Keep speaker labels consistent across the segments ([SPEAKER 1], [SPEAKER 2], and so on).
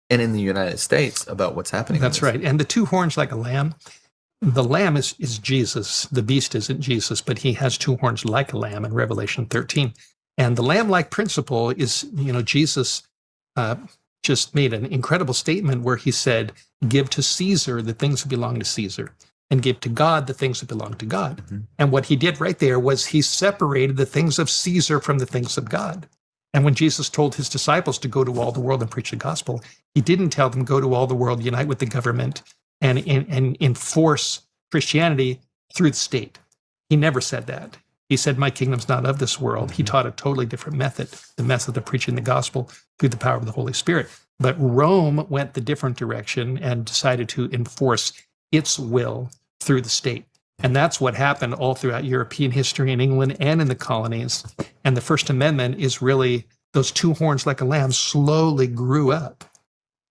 [SPEAKER 1] and in the United States about what's happening.
[SPEAKER 2] That's right. And the two horns like a lamb, the lamb is Jesus. The beast isn't Jesus, but he has two horns like a lamb in Revelation 13. And the lamb-like principle is, Jesus just made an incredible statement where he said, give to Caesar the things that belong to Caesar, and give to God the things that belong to God. Mm-hmm. And what he did right there was he separated the things of Caesar from the things of God. And when Jesus told his disciples to go to all the world and preach the gospel, he didn't tell them, go to all the world, unite with the government, and enforce Christianity through the state. He never said that. He said, my kingdom's not of this world. He taught a totally different method, the method of preaching the gospel through the power of the Holy Spirit. But Rome went the different direction and decided to enforce its will through the state. And that's what happened all throughout European history in England and in the colonies. And the First Amendment is really those two horns like a lamb slowly grew up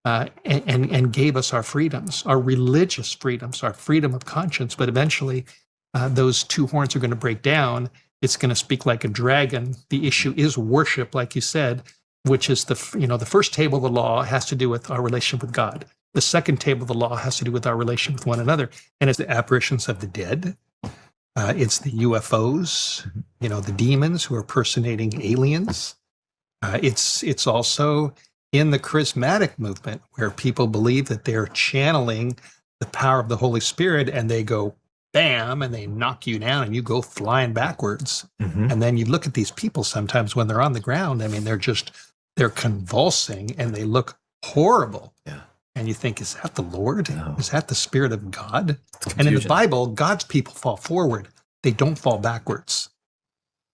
[SPEAKER 2] and gave us our freedoms, our religious freedoms, our freedom of conscience. But eventually, those two horns are going to break down. It's going to speak like a dragon. The issue is worship, like you said, which is the first table of the law has to do with our relationship with God. The second table of the law has to do with our relation with one another. And it's the apparitions of the dead. It's the UFOs, the demons who are personating aliens. It's also in the charismatic movement where people believe that they're channeling the power of the Holy Spirit and they go bam, and they knock you down and you go flying backwards. Mm-hmm. And then you look at these people sometimes when they're on the ground. I mean, they're convulsing and they look horrible. Yeah. And you think, is that the Lord? No. Is that the Spirit of God? And in the Bible, God's people fall forward. They don't fall backwards.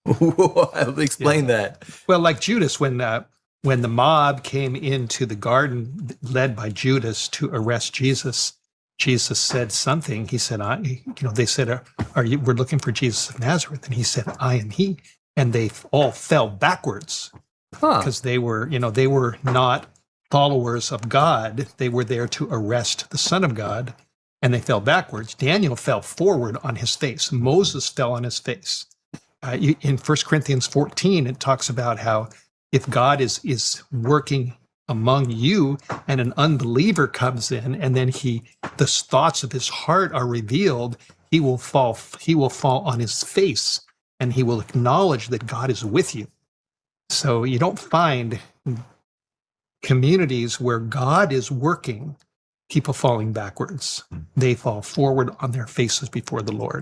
[SPEAKER 1] Explain that.
[SPEAKER 2] Well, like Judas, when the mob came into the garden led by Judas to arrest Jesus, Jesus said something. He said, they said, we're looking for Jesus of Nazareth. And he said, I am he. And they all fell backwards because they were not followers of God. They were there to arrest the Son of God, and they fell backwards. Daniel fell forward on his face. Moses fell on his face. In 1 Corinthians 14, it talks about how if God is working among you and an unbeliever comes in and then the thoughts of his heart are revealed, he will fall on his face and he will acknowledge that God is with you. So you don't find communities where God is working, people falling backwards. They fall forward on their faces before the Lord.